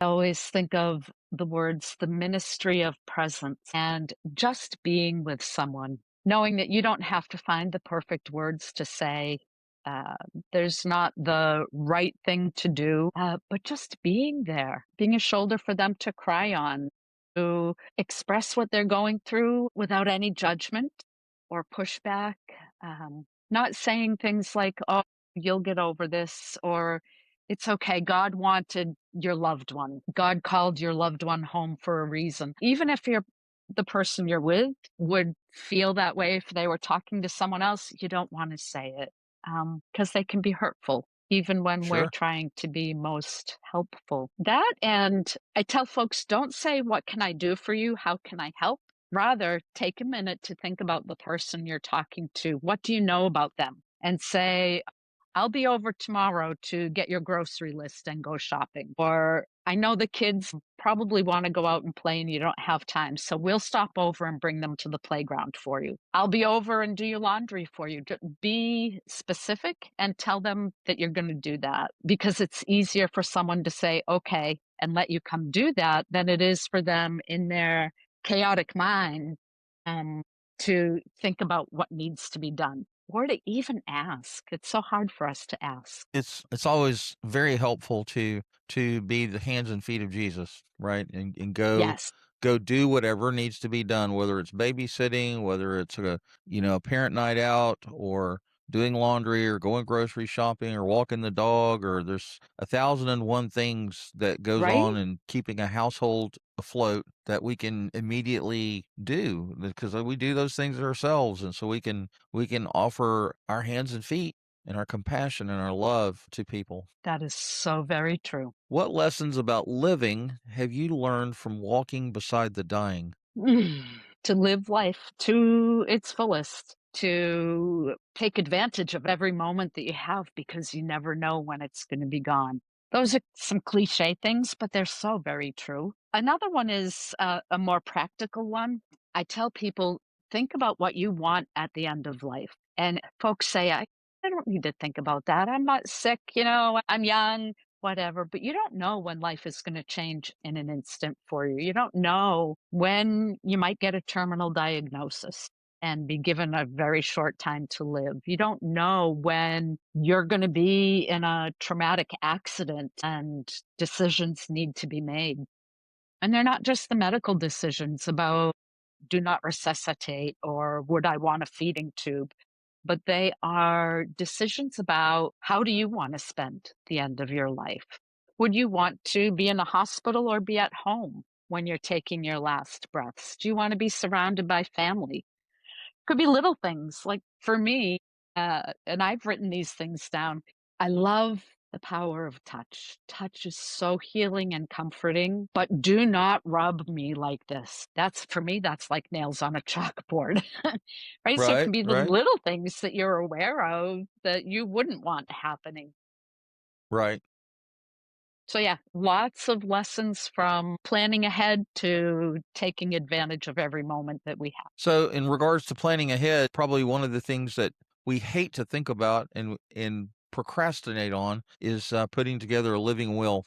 I always think of the words, the ministry of presence, and just being with someone, knowing that you don't have to find the perfect words to say. Uh, there's not the right thing to do, but just being there, being a shoulder for them to cry on, to express what they're going through without any judgment or pushback. Not saying things like, oh, you'll get over this, or it's okay. God wanted your loved one. God called your loved one home for a reason. Even if the person you're with would feel that way if they were talking to someone else, you don't want to say it because they can be hurtful, even when we're Sure. trying to be most helpful. That, and I tell folks, don't say, what can I do for you? How can I help? Rather, take a minute to think about the person you're talking to. What do you know about them? And say, I'll be over tomorrow to get your grocery list and go shopping. Or I know the kids probably want to go out and play and you don't have time. So we'll stop over and bring them to the playground for you. I'll be over and do your laundry for you. Be specific and tell them that you're going to do that, because it's easier for someone to say, okay, and let you come do that than it is for them in their chaotic mind um, to think about what needs to be done. Or to even ask. It's so hard for us to ask. It's always very helpful to be the hands and feet of Jesus, right? And Yes. go do whatever needs to be done, whether it's babysitting, whether it's a parent night out, or doing laundry, or going grocery shopping, or walking the dog, or there's 1,001 things that goes Right? on in keeping a household afloat that we can immediately do because we do those things ourselves, and so we can offer our hands and feet and our compassion and our love to people. That is so very true. What lessons about living have you learned from walking beside the dying? To live life to its fullest, to take advantage of every moment that you have because you never know when it's going to be gone. Those are some cliche things, but they're so very true. Another one is a more practical one. I tell people, think about what you want at the end of life. And folks say, I don't need to think about that. I'm not sick, I'm young, whatever. But you don't know when life is going to change in an instant for you. You don't know when you might get a terminal diagnosis and be given a very short time to live. You don't know when you're going to be in a traumatic accident and decisions need to be made. And they're not just the medical decisions about do not resuscitate or would I want a feeding tube, but they are decisions about how do you want to spend the end of your life? Would you want to be in a hospital or be at home when you're taking your last breaths? Do you want to be surrounded by family? Could be little things like for me, and I've written these things down. I love the power of touch. Touch is so healing and comforting, but do not rub me like this. That's for me, that's like nails on a chalkboard. Right? So it Right, can be the right, little things that you're aware of that you wouldn't want happening. right. So yeah, lots of lessons from planning ahead to taking advantage of every moment that we have. So, in regards to planning ahead, probably one of the things that we hate to think about and procrastinate on is putting together a living will.